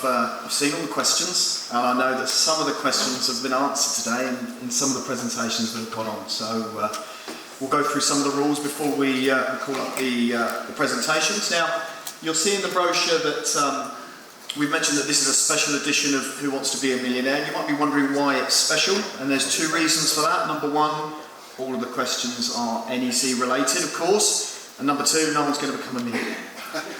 I've seen all the questions, and I know that some of the questions have been answered today in some of the presentations that have gone on. So we'll go through some of the rules before we call up the presentations. Now, you'll see in the brochure that we've mentioned that this is a special edition of Who Wants to Be a Millionaire. You might be wondering why it's special, and there's two reasons for that. Number one, all of the questions are NEC related, of course, and number two, no one's going to become a millionaire.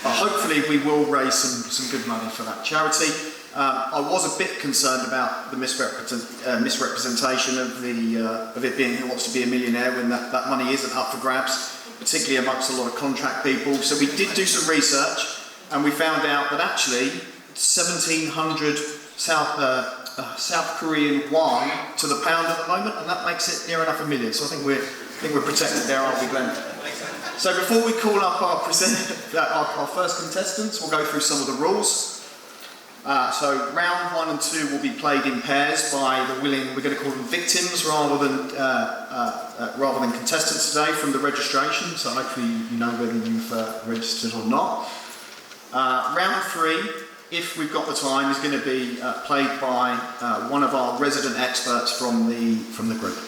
Hopefully we will raise some good money for that charity. I was a bit concerned about the misrepresentation of it being Who Wants to Be a Millionaire when that money isn't up for grabs, particularly amongst a lot of contract people. So we did do some research, and we found out that actually 1,700 South Korean won to the pound at the moment, and that makes it near enough a million. So I think we're protected there, aren't we, Glenn? So before we call up our first contestants, we'll go through some of the rules. So round 1 and 2 will be played in pairs by the willing. We're going to call them victims rather than contestants today from the registration. So hopefully you know whether you've registered or not. Round 3, if we've got the time, is going to be played by one of our resident experts from the group.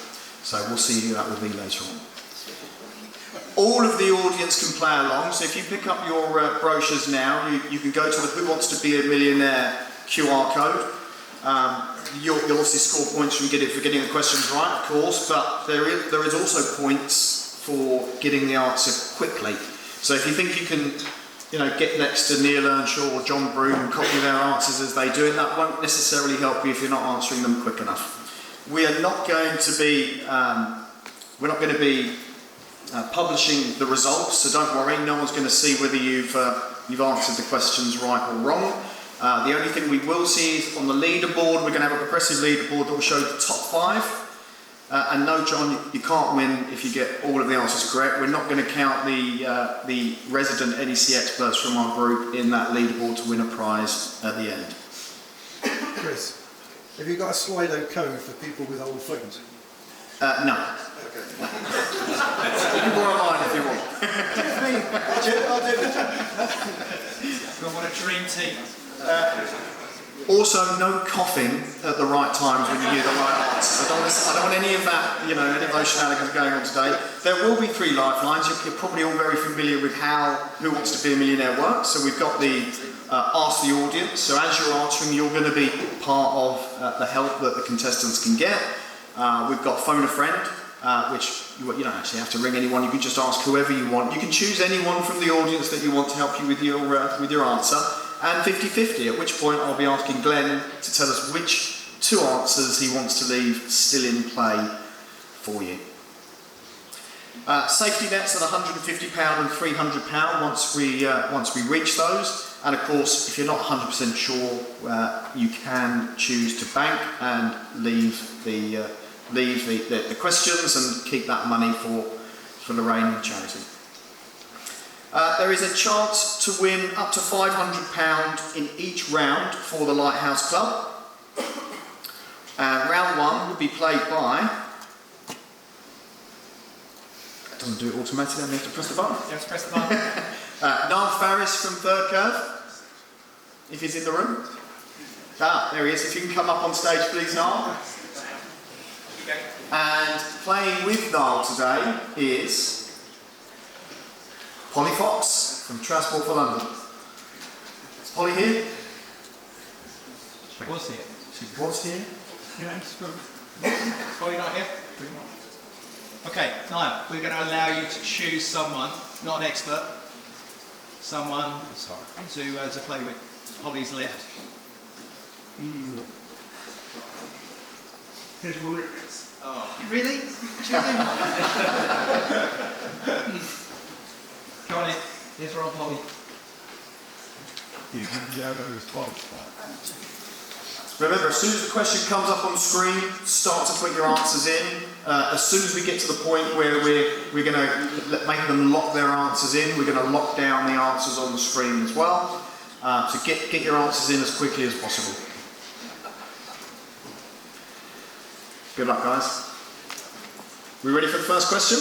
So we'll see who that will be later on. All of the audience can play along, so if you pick up your brochures now, you can go to the Who Wants to Be a Millionaire QR code. You'll obviously score points for getting the questions right, of course, but there is also points for getting the answer quickly. So if you think you can get next to Neil Earnshaw or John Broome and copy their answers as they do, and that won't necessarily help you if you're not answering them quick enough. We are not going to be publishing the results, so don't worry, no one's going to see whether you've answered the questions right or wrong. The only thing we will see is on the leaderboard, we're going to have a progressive leaderboard that will show the top 5. And no, John, you can't win if you get all of the answers correct. We're not going to count the resident NEC experts from our group in that leaderboard to win a prize at the end. Chris, have you got a Slido code for people with old phones? No. Okay. You can borrow mine if you want. I'll do it. We want a dream team. Also, no coughing at the right times when you hear the right answers. I don't want any of that, any of those shenanigans going on today. There will be 3 lifelines. You're probably all very familiar with how Who Wants to Be a Millionaire works. So we've got the Ask the Audience. So as you're answering, you're going to be part of the help that the contestants can get. We've got Phone a Friend, which you don't actually have to ring anyone. You can just ask whoever you want. You can choose anyone from the audience that you want to help you with your answer. And 50-50, at which point I'll be asking Glenn to tell us which 2 answers he wants to leave still in play for you. Safety nets at £150 and £300 once we reach those. And of course, if you're not 100% sure, you can choose to bank and leave the questions and keep that money for the reigning charity. There is a chance to win up to £500 in each round for the Lighthouse Club. Round 1 will be played by... That doesn't do it automatically, I have to press the button. You have to press the button. Niall Farris from Third Curve, if he's in the room. There he is. If you can come up on stage, please, Niall. And playing with Niall today is Polly Fox from Transport for London. Is Polly here? She was here. She was here? Yeah, it's good. Polly not here? Okay, Niall, we're going to allow you to choose someone, not an expert, someone to play with. Polly's left. Oh. Really? Go on in. Here's Ron Polly. Remember, as soon as the question comes up on the screen, start to put your answers in. As soon as we get to the point where we're going to make them lock their answers in, we're going to lock down the answers on the screen as well. So get your answers in as quickly as possible. Good luck, guys. We ready for the first question?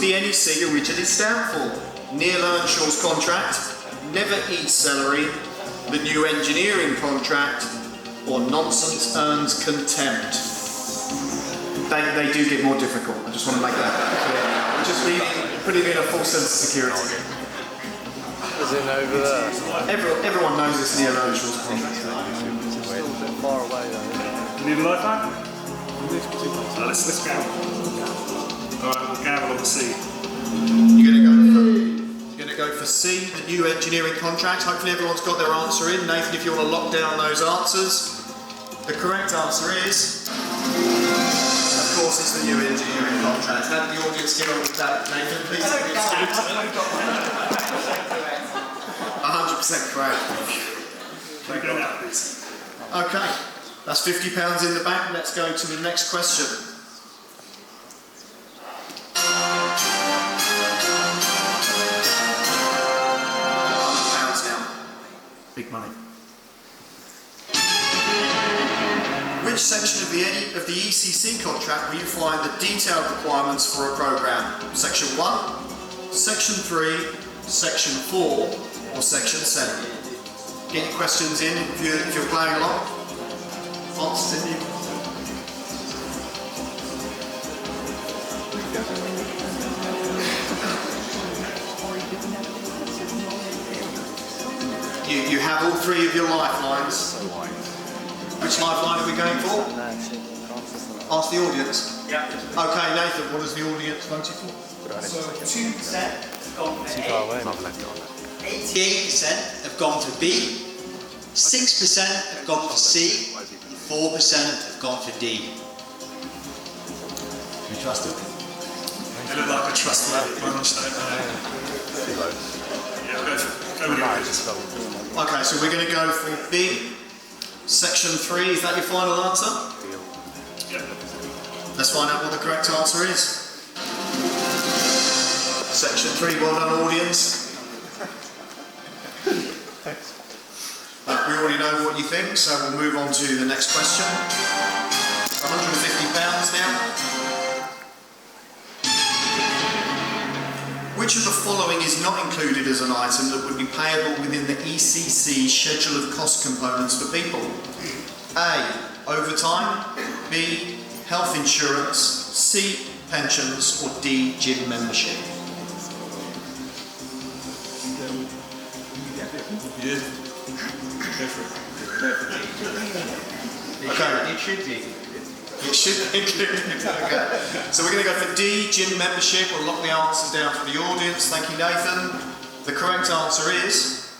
the NEC originally stand for? Neil Earnshaw's contract, never eat celery, the new engineering contract, or nonsense earns contempt? They do get more difficult. I just want to make that clear. Just putting in a false sense of security. As in over there. Everyone knows it's Neil Earnshaw's contract. It's still a bit far away though, isn't it? You need a life back? Let's gamble. Alright, we'll gamble on the C. You're going to go for C, the new engineering contract. Hopefully everyone's got their answer in. Nathan, if you want to lock down those answers. The correct answer is, of course, it's the new engineering contract. How did the audience get on with that, Nathan? Please. 100% correct. Take it out, please. Okay, that's £50 in the bank. Let's go to the next question. £100 now. Big money. Which section of the ECC contract will you find the detailed requirements for a programme? Section 1, Section 3, Section 4 or Section 7? Get your questions in if you're playing along. Answers in you. You have all three of your lifelines. Which lifeline are we going for? Ask the audience. Yeah. Okay, Nathan, what has the audience voted for? So 2% have gone for A, 88% have gone for B, 6% have gone for C, 4% have gone for D. You trust it? They look like a trustworthy bunch, don't they? Yeah, go with it. Okay, so we're going to go for B. Section 3, is that your final answer? Yeah. Let's find out what the correct answer is. Section 3, well done audience. We already know what you think, so we'll move on to the next question. £150 now. Which of the following is not included as an item that would be payable within the ECC schedule of cost components for people? A. Overtime, B. Health insurance, C. Pensions, or D. Gym membership? Yeah. Go for it. Okay. It should be. It should be included. Okay. So we're going to go for D, gym membership. We'll lock the answers down for the audience. Thank you, Nathan. The correct answer is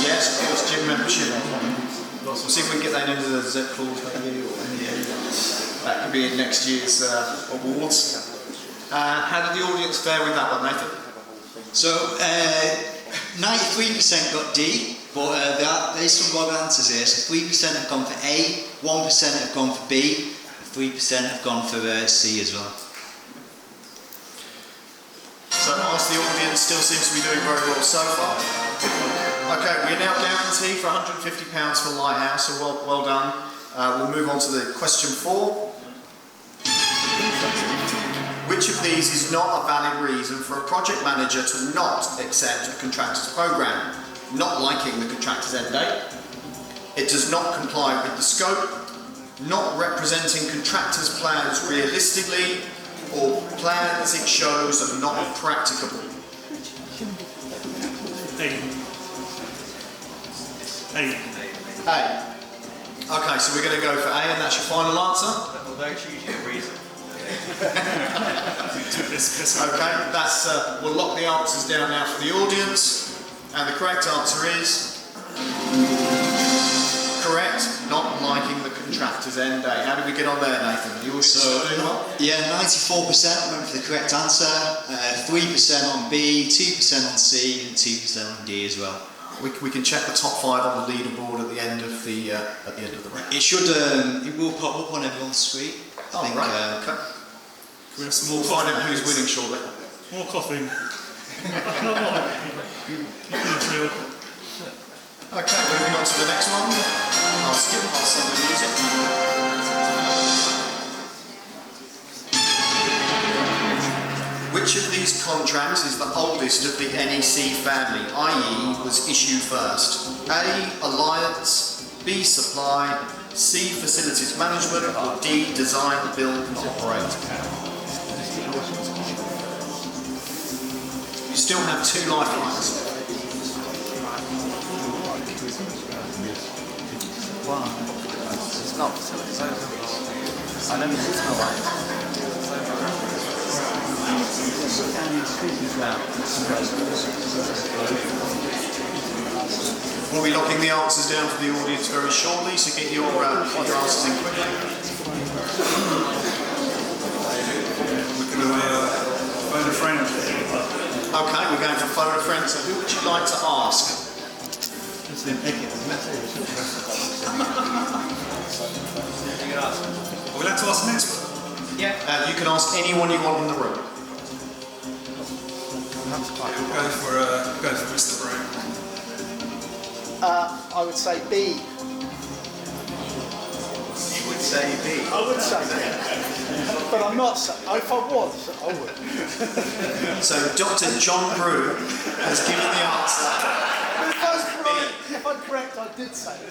yes, of course, gym membership. We'll see if we can get that into the Z clause maybe, or that could be in next year's awards. How did the audience fare with that one, Nathan? So 93% got D, but there's some wrong answers here. So 3% have gone for A, 1% have gone for B, 3% have gone for C as well. So ask the audience still seems to be doing very well so far. Okay, we're now guaranteed for £150 for Lighthouse, so well done. We'll move on to the question 4. Which of these is not a valid reason for a project manager to not accept a contractor's programme? Not liking the contractor's end date, it does not comply with the scope, not representing contractor's plans realistically, or plans it shows are not practicable. A. Okay, so we're going to go for A, and that's your final answer. Although choose your reason. Okay, that's we'll lock the answers down now for the audience, and the correct answer is correct. Not liking the contractor's end date. How did we get on there, Nathan? You also doing well? Yeah, 94% went for the correct answer, 3% on B, 2% on C, and 2% on D as well. We can check the top 5 on the leaderboard at the end of the round. It should, it will pop up on everyone's screen. I think, right. Okay. We have some We'll more find out who's winning shortly. More coughing. Okay, moving on to the next one. I'll skip past some of the music. Woodbridge's contract is the oldest of the NEC family, i.e. was issued first? A. Alliance, B. Supply, C. Facilities management, or D. Design, build and operate? You still have 2 lifelines. Wow. It's not facilities. I never did smell like We'll be locking the answers down for the audience very shortly, so get your answers in quickly. We're going to phone a friend. Okay, we're going to phone a friend, so who would you like to ask? It's been picking, isn't it? Are we allowed to ask an expert? Yeah. You can ask anyone you want in the room. Go for Mr. Brown. I would say B. You would say B. I would say B. But I'm not saying, if I was, I would. So Dr. John Brew has given the answer. If I'm correct, I did say it.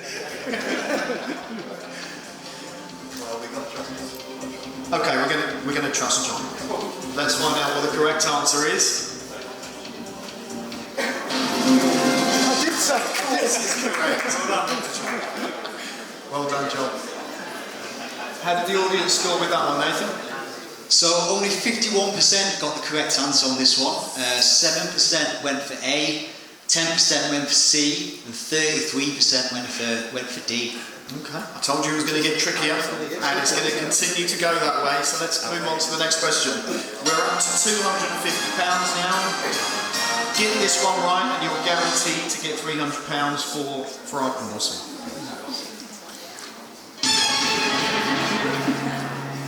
Okay, we're going to trust John. Let's find out what the correct answer is. I did say it. This is correct. Well done, John. How did the audience score with that one, Nathan? So only 51% got the correct answer on this one. 7% went for A, 10% went for C, and 33% went for D. Okay. I told you it was going to get trickier, and it's going to continue to go that way. So let's move on to the next question. We're up to £250 now. Get this one right, and you're guaranteed to get £300 for awesome.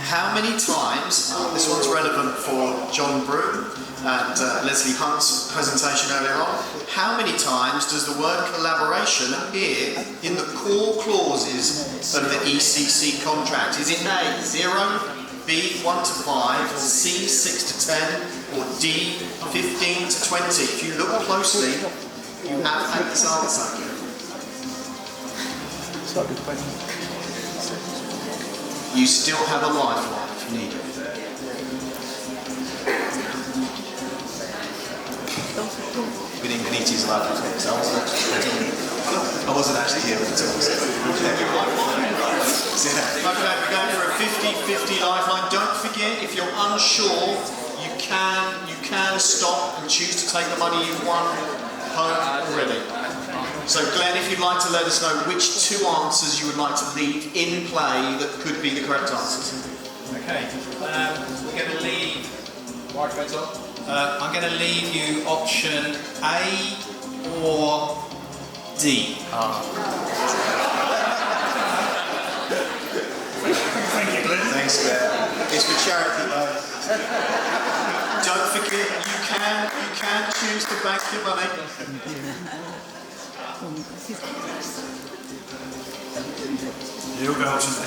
How many times, this one's relevant for John Brew and Leslie Hunt's presentation earlier on, how many times does the word collaboration appear in the core clauses of the ECC contract? Is it A, 0, B, 1 to 5, C, 6 to 10, or D, 15 to 20? If you look closely, you have had this answer. It's not a good question. You still have a lifeline if you need it. We didn't need to use a lifeline because I wasn't actually here with the tools. Okay, we're going for a 50-50 lifeline. Don't forget, if you're unsure, you can stop and choose to take the money you've won home already. So Glenn, if you'd like to let us know which 2 answers you would like to leave in play that could be the correct answers. Okay. We're going to leave. Microphone's on. I'm going to leave you option A or D. Thank you, Glenn. Thanks, Glenn. It's for charity, though. Don't forget, you can choose to bank your money. You'll go option A.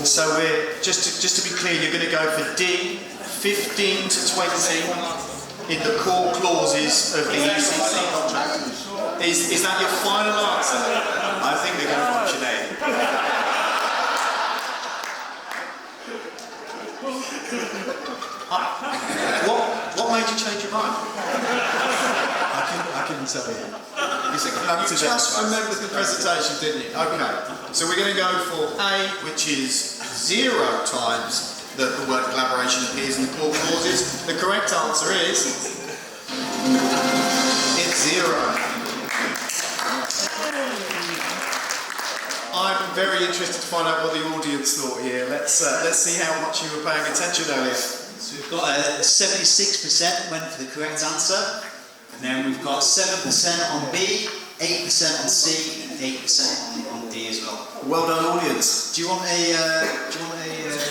So we're just to be clear, you're going to go for D, 15 to 20 in the core clauses of the ECC contract. Is that your final answer? I think they're going for option A. What made you change your mind? I couldn't tell you. You just remembered the presentation, didn't you? Okay. So we're going to go for A, which is 0 times that the word collaboration appears in the core clauses. The correct answer is it's 0. I'm very interested to find out what the audience thought here. Let's see how much you were paying attention earlier. So we've got 76% went for the correct answer. And then we've got 7% on B, 8% on C, and 8% on D as well. Well done, audience. Do you want a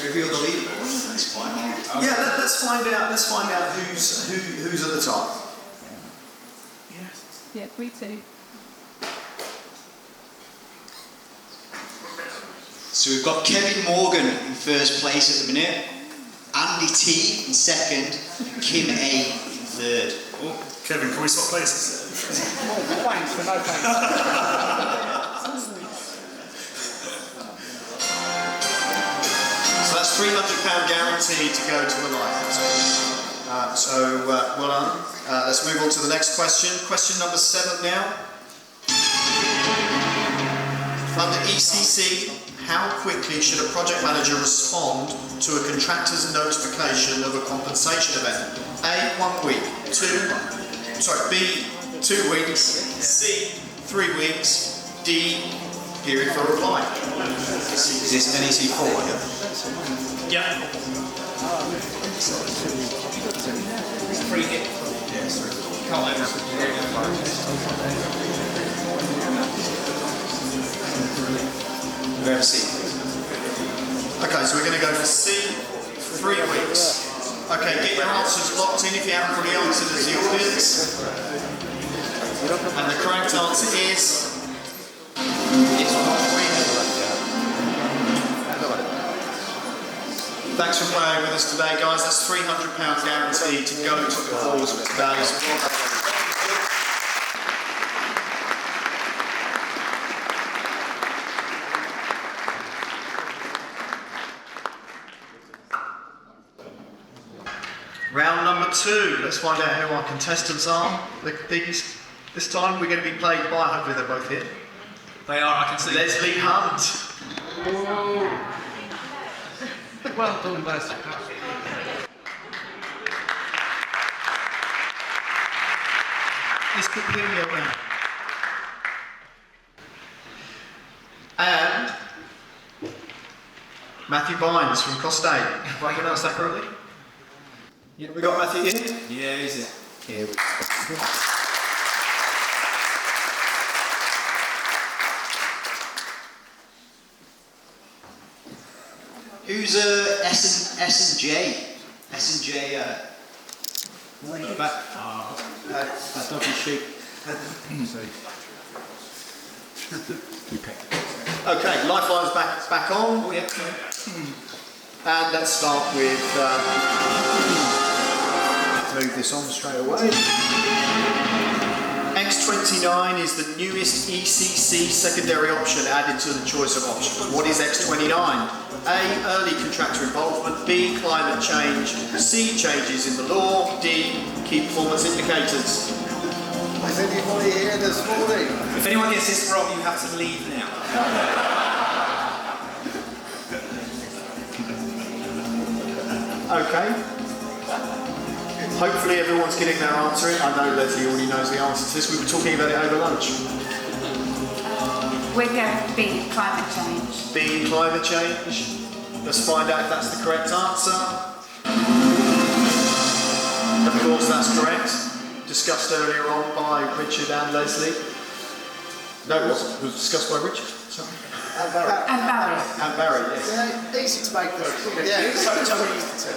reveal the leaderboard at this point? Yeah, let's find out. Let's find out who's at the top. Yeah, 3-2. So we've got Kevin Morgan in first place at the minute. Andy T in second, and Kim A in third. Oh, Kevin, can we swap places? Thanks, but no thanks. So that's £300 guaranteed to go to the life. Well done. Let's move on to the next question. Question number 7 now. Under ECC, how quickly should a project manager respond to a contractor's notification of a compensation event? A, 1 week. B, 2 weeks. C, 3 weeks. D, period for reply. Is this NEC4? Yeah. Free hit. Can't let us. Very C. Okay, so we're going to go for C, 3 weeks. Okay, get your answers locked in if you haven't already answered as the audience. And the correct answer is... it's 1 week. Thanks for playing with us today, guys. That's £300 guaranteed to go to the halls today. Round number 2. Let's find out who our contestants are. This time we're going to be played by, hopefully they're both here. They are, I can see. Leslie Hunt. Well done, Les. This could be a winner. And Matthew Bynes from Cost 8. Have I pronounced that correctly? Yeah, we got Matthew here? Yeah, is it? Here we go. Who's S and J? S and J. That dodgy sheep. Okay, Lifeline's back on. Oh yeah. And let's start with... move this on straight away. X29 is the newest ECC secondary option added to the choice of options. What is X29? A, early contractor involvement. B, climate change. C, changes in the law. D, key performance indicators. Is anybody here this morning? If anyone gets this wrong, you have to leave now. Okay. Hopefully everyone's getting their answer in. I know Leslie already knows the answer to this. We were talking about it over lunch. We're going to B, climate change. B, climate change. Let's find out if that's the correct answer. Of course that's correct. Discussed earlier on by Richard and Leslie. No, it wasn't. It was discussed by Richard. Sorry. And Barry. And Barry. And Barry, yes. Yeah, easy to make those. Yeah, so easy to.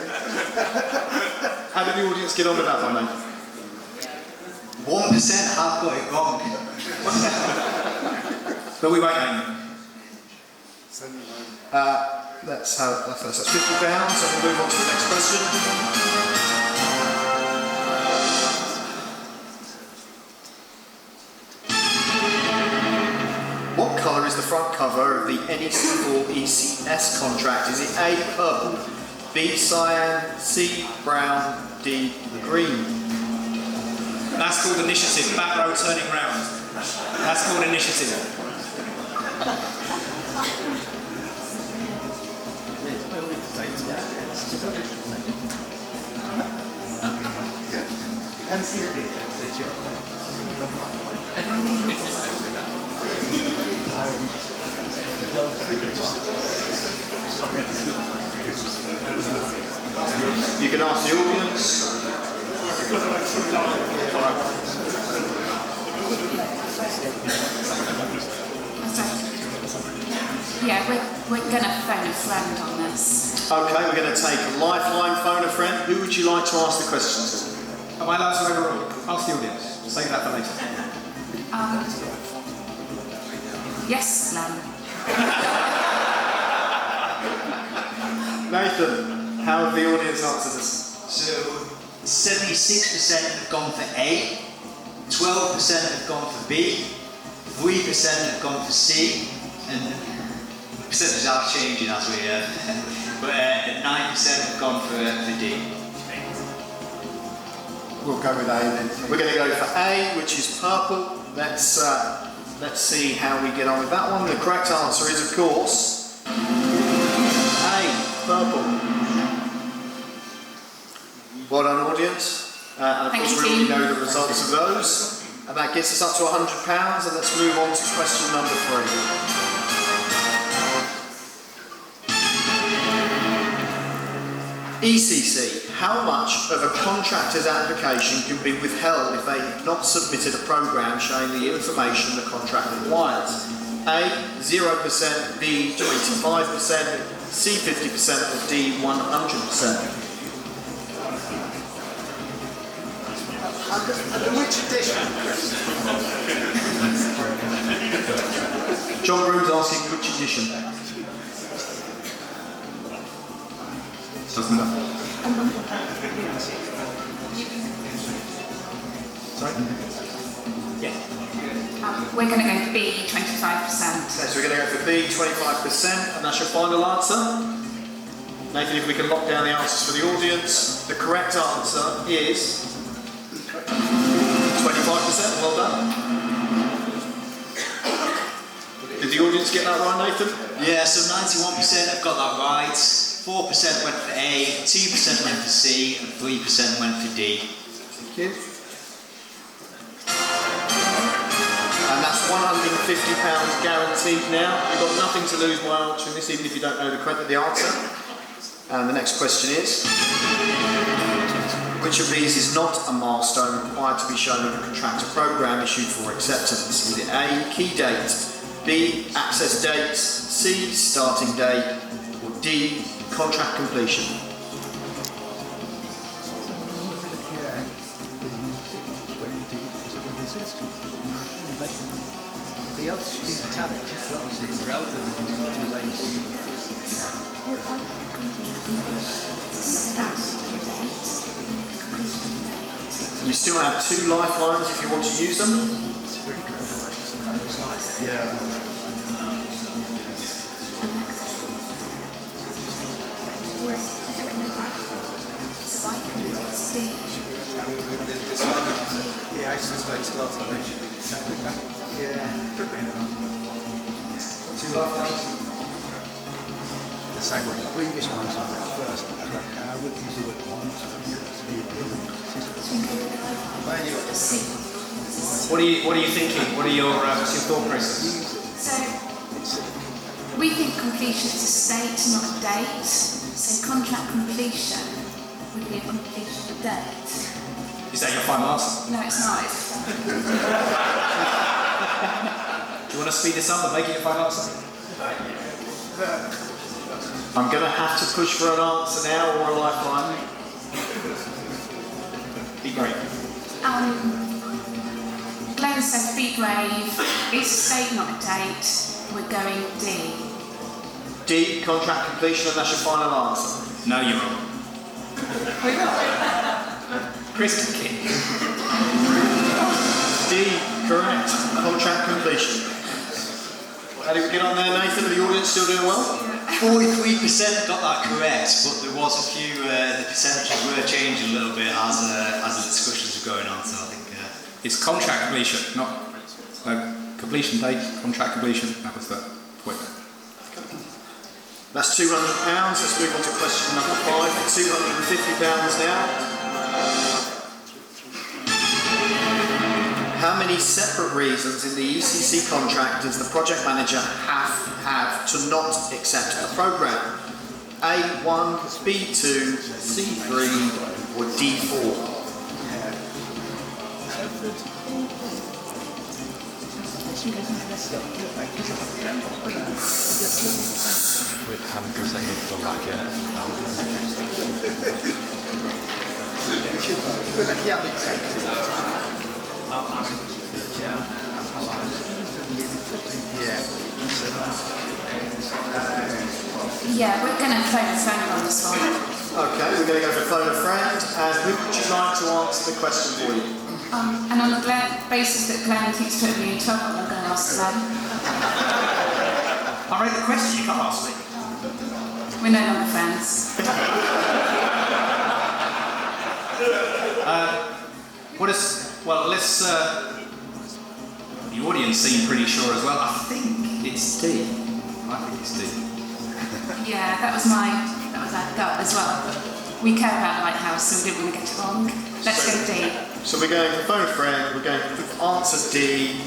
How did the audience get on with that one then? 1% have got it wrong. But we won't aim. That's £50, so we'll move on to the next question. What colour is the front cover of the NEC4 ECS contract? Is it A, purple, B, cyan, C, brown, D, green? That's called initiative. Back row turning round. That's called initiative. You can ask the audience. Yeah, we're going to phone a friend on this. Okay, we're going to take a lifeline, phone a friend. Who would you like to ask the questions to? Am I allowed to overrule? Ask the audience. Save that for later. Yes, Len. Nathan. How have the audience answered this? So 76% have gone for A, 12% have gone for B, 3% have gone for C, and percentages are changing as we but 9% have gone for D. We'll go with A then. We're going to go for A, which is purple. Let's see how we get on with that one. The correct answer is, of course, A, purple. Well done, audience. And of Thank course, you, we already team. know the results of those. And that gets us up to £100. And let's move on to question number 3. ECC, how much of a contractor's application can be withheld if they have not submitted a programme showing the information the contract requires? A, 0%, B, 25%, C, 50%, or D, 100%? Which edition? John Broom's asking which edition? Doesn't matter. Sorry? Yeah. We're going to go B, 25%. Okay, so we're going to go for B, 25%, and that's your final answer. Nathan, if we can lock down the answers for the audience. The correct answer is 25%. Well done. Did the audience get that right, Nathan? Yeah, so 91% have got that right, 4% went for A, 2% went for C, and 3% went for D. Thank you. And that's £150 guaranteed now. You've got nothing to lose by answering this, even if you don't know the answer. And the next question is, which of these is not a milestone required to be shown in a contractor programme issued for acceptance? Is it A, key date, B, access dates, C, starting date, or D, contract completion? The other is Tarrant. You still have 2 lifelines if you want to use them. Yeah. Yeah, I suspect lots of it. Yeah. 2 lifelines. The second one. Previous ones are first. I would use it once. What are you thinking? What are your thought process? So, we think completion is a state, not a date. So contract completion would be a completion date. Is that your final answer? No, it's not. Do you want to speed this up and make it your final answer? I'm going to have to push for an answer now or a lifeline. Be great. Glenn said be brave. It's a state, not a date. We're going D. D, contract completion, and that's your final answer. No, you're wrong. Chris King. D, correct, contract completion. How did we get on there, Nathan? Are the audience still doing well? 43% got that correct, but there was a few, the percentages were changing a little bit as the discussions were going on, so I think... It's contract completion, not completion date, contract completion. That was the point. That's £200. Let's move on to question number 5. £250 now. How many separate reasons in the ECC contract does the project manager have to not accept a programme? A1, B2, C3, or D4? Yeah, we're going to phone a friend on this one. Okay, we're going to go for phone a friend. And who would you like to answer the question for you? And on the basis that Glenn keeps putting me in trouble, I'm going to ask Glenn. I read the question, you can't ask me. We're no longer friends. Well, let's. The audience seem pretty sure as well. I think it's D. I think it's D. Yeah, that was our gut as well. But we care about the Lighthouse, so we didn't want to get it wrong. Let's go D. So we're going for phone a friend, we're going for answer D.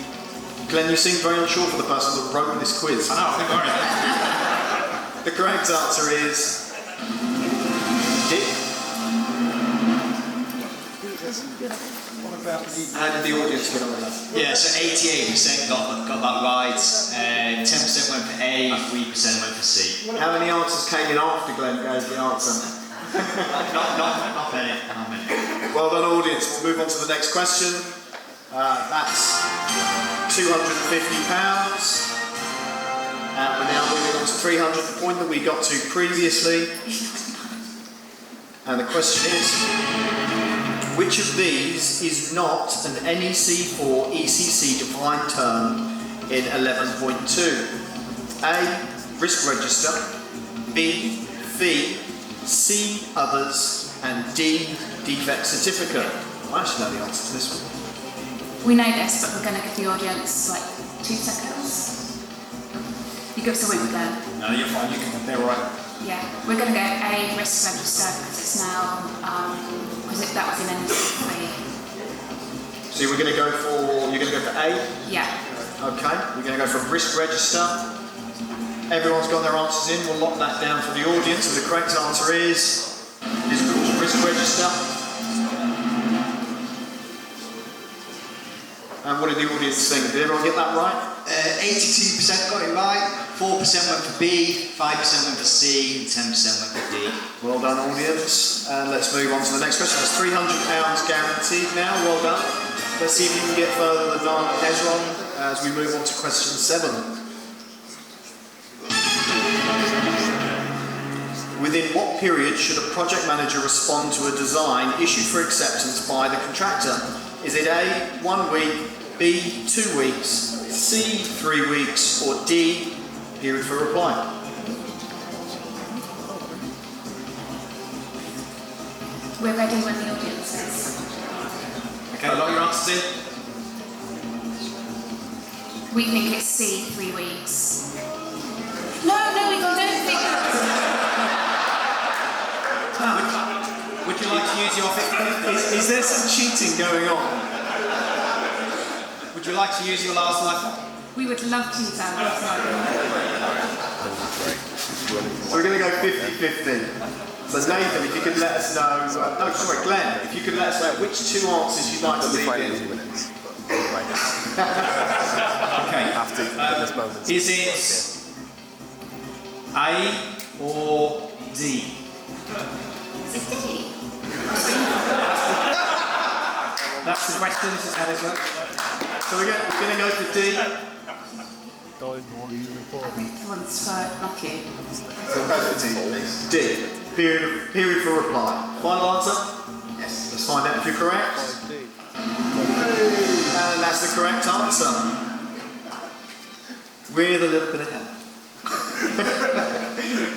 Glenn, you seem very unsure for the person that wrote this quiz. I know, I think I read it. The correct answer is D. How did the audience get on with that? Yeah, so 88% got that right, 10% went for A, 3% went for C. How many answers came in after Glenn gave the answer? Not many. Well done, audience. We'll move on to the next question. That's £250. And we're now moving on to 300, the point that we got to previously. And the question is, which of these is not an NEC4 ECC defined term in 11.2? A, risk register, B, fee, C, others, and D, defect certificate. I actually know the answer to this one. We know this, but we're going to give the audience like 2 seconds. You give us a wink, Glenn. No, you're fine. They're all right. Yeah, we're going to go A, risk register, because it's now, that was in NEC3. So you're going to go for A? Yeah. Okay, we're going to go for risk register. Everyone's got their answers in. We'll lock that down for the audience. So the correct answer is risk register. And what did the audience think? Did everyone get that right? 82% got it right, 4% went for B, 5% went for C, and 10% went for D. Well done, audience. And let's move on to the next question. That's £300 guaranteed now. Well done. Let's see if you can get further than Hezron as we move on to question 7. Within what period should a project manager respond to a design issued for acceptance by the contractor? Is it A, 1 week, B, 2 weeks, C, 3 weeks, or D, period for reply? We're ready when the audience is. Okay, lock your answers in. We think it's C, 3 weeks. No, we don't think that. Would you like to use your 50? Is there some cheating going on? Would you like to use your last lifeline? We would love to use our last line. So we're going to go 50-50. So Nathan, if you could let us know, Glenn, if you could let us know which 2 answers you'd like to leave in. Okay. Is it A or D? Is it D? That's the question, this is how this works. So we're going to go for D. I think the one's for lucky. So go for D, please. D. Period for reply. Final answer? Yes. Let's find out if you're correct. And that's the correct answer. We're the little bit ahead.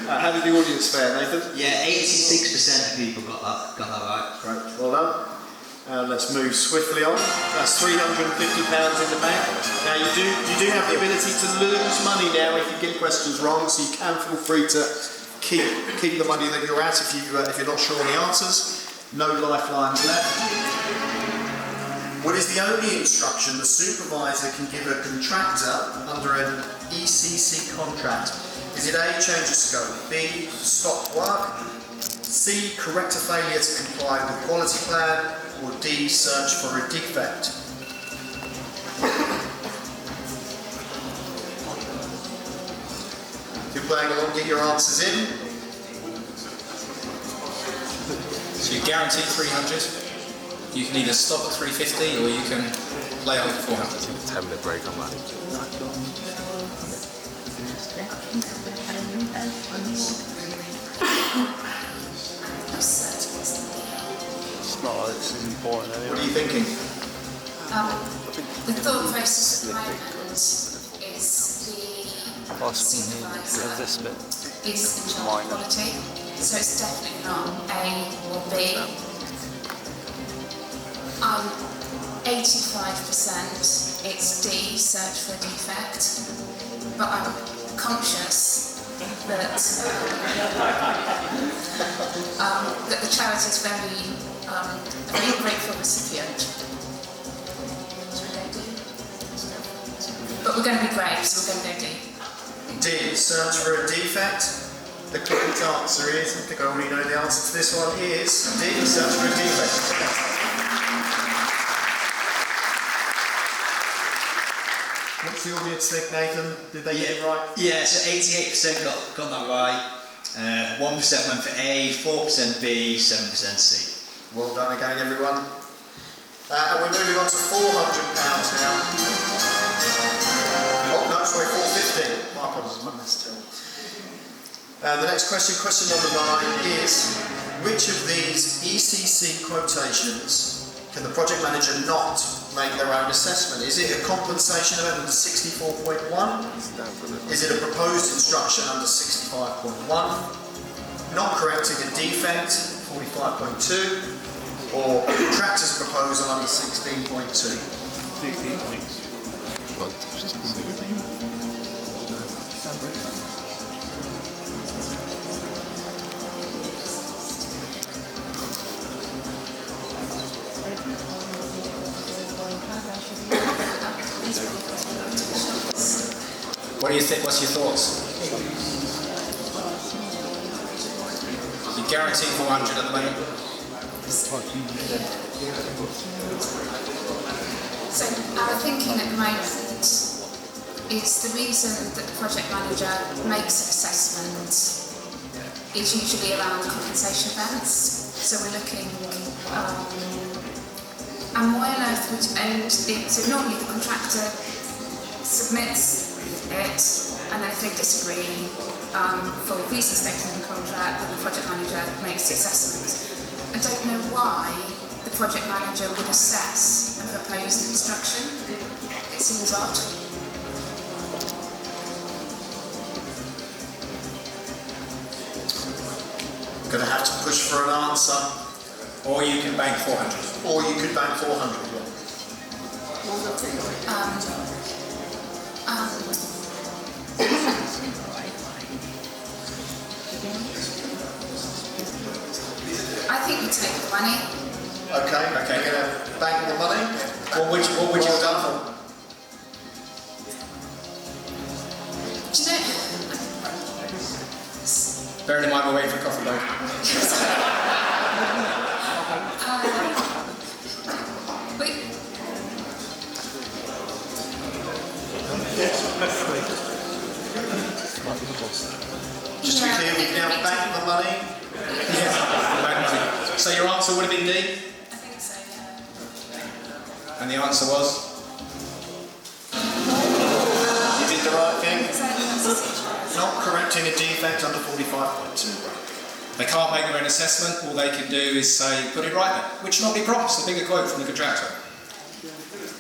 How did the audience fare, Nathan? Yeah, 86% of people got that right. Great, well done. Let's move swiftly on. That's £350 in the bank. Now you do have the ability to lose money now if you get questions wrong, so you can feel free to keep the money that you're at if you're not sure on the answers. No lifelines left. What is the only instruction the supervisor can give a contractor under an ECC contract? Is it A, change of scope, B, stop work, C, correct a failure to comply with quality plan, or D, search for a defect? If you're playing along, get your answers in. So you're guaranteed 300. You can either stop at 350 or you can play on at 400. 10-minute break on that. It's important anyway. What are you thinking? The thought process at the moment is the supervisor This bit. is in charge of quality, so it's definitely not A or B. 85% it's D, search for a defect, but I'm conscious that the charity is a very grateful recipient. But we're going to be brave, so we're going to go D. D, search for a defect. The correct answer is, I think I already know the answer to this one, is D, search for a defect. What's the audience think, Nathan? Did they get it right? Yeah, so 88% got that right. 1% went for A, 4% B, 7% C. Well done again, everyone. And we're moving on to £400 now. Oh, no, sorry, 450. My apologies. The next question, question number 9, is which of these ECC quotations can the project manager not make their own assessment? Is it a compensation of under 64.1? Is it a proposed instruction under 65.1? Not correcting a defect, 45.2? Or contractor's proposal under 16.2? What do you think? What's your thoughts? You guarantee 400 at the moment? So our thinking at the moment is the reason that the project manager makes an assessment is usually around compensation events. So we're looking, and why on earth would, so normally the contractor submits it, and then if they disagree, for reasons stated in the contract, then the project manager makes the assessment. I don't know why the project manager would assess and propose an instruction. It seems odd. Going to have to push for an answer. Or you can bank 400. Or you could bank 400. I think we take the money. Okay, you're going to bank the money. What would you Well have done? done. Do you know? Bearing in mind we're waiting for a coffee break. Just to be clear, we now bank the money. Yeah. So your answer would have been D? I think so, yeah. And the answer was? You did the right thing. Exactly. Not correcting a defect under 45.2. They can't make their own assessment. All they can do is say, put it right there, which normally prompts a bigger quote from the contractor.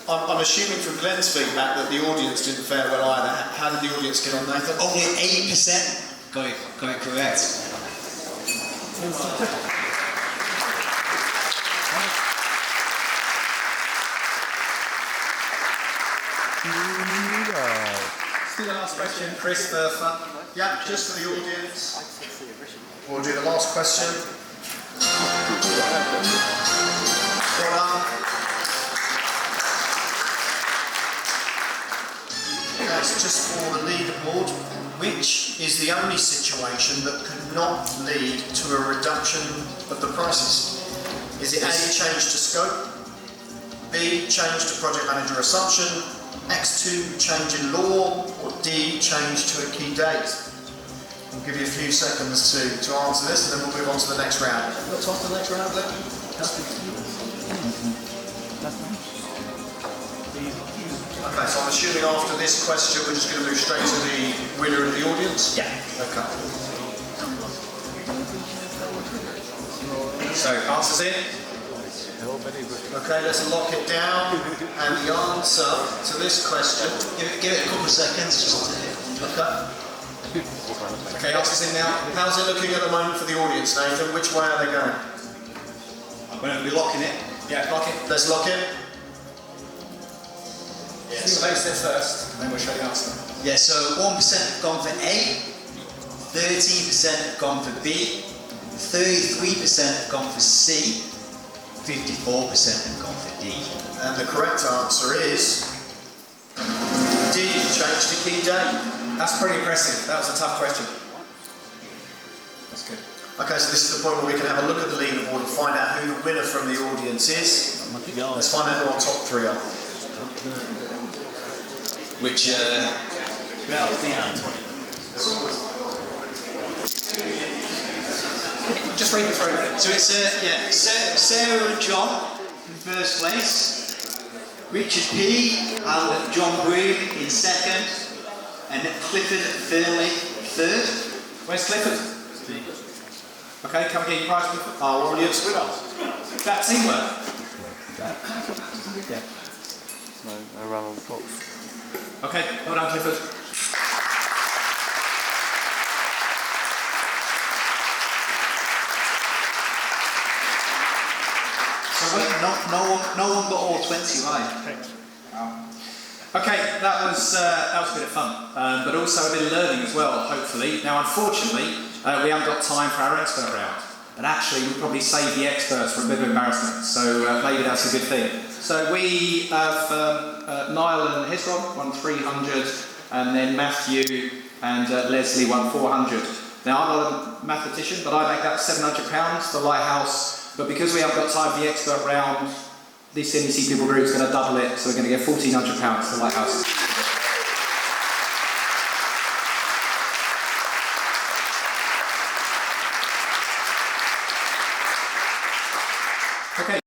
I'm assuming from Glenn's feedback that the audience didn't fare well either. How did the audience get on, Nathan? Only 8% got it correct. See the last question, Chris, for fun. Yeah, just for the audience. We'll do the last question. Well done. That's just for the leaderboard. Which is the only situation that could not lead to a reduction of the prices? Is it A, change to scope, B, change to project manager assumption, X2, change in law, or D, change to a key date? We'll give you a few seconds to answer this and then we'll move on to the next round. What's on to the next round, Glenn? Okay, so I'm assuming after this question we're just going to move straight to the winner of the audience? Yeah. Okay. So, answers in? Okay, let's lock it down. And the answer to this question, Give it a couple of seconds. okay. Okay, answers in now. How's it looking at the moment for the audience, Nathan? Which way are they going? We're locking it. Yeah, lock it. Let's lock it. Yes. You place it first, and then we'll show the answer. Yeah, so 1% have gone for A, 13% have gone for B, 33% have gone for C, 54% have gone for D. And the correct answer is D, change to key date. That's pretty impressive. That was a tough question. That's good. Okay, so this is the point where we can have a look at the leaderboard and find out who the winner from the audience is. Let's find out who our top three are. Which, Just read it through. so it's Sarah and John in first place, Richard P and John Broom in second, and Clifford Fairley third. Where's Clifford? Okay, come and get your prize, Clifford. Our audience winner. That teamwork. No run on the box. Okay, well done, Clifford. No one got all 20 right. Okay, that was a bit of fun, but also a bit of learning as well, hopefully. Now, unfortunately, we haven't got time for our expert round, and actually we'll probably save the experts from a bit of embarrassment, so maybe that's a good thing. So we have Niall and Hezron won 300, and then Matthew and Leslie won 400. Now, I'm not a mathematician, but I make that £700 for Lighthouse, but because we haven't got time for the expert round, this NEC People Group is going to double it, so we're going to get £1,400 for Lighthouse. Okay,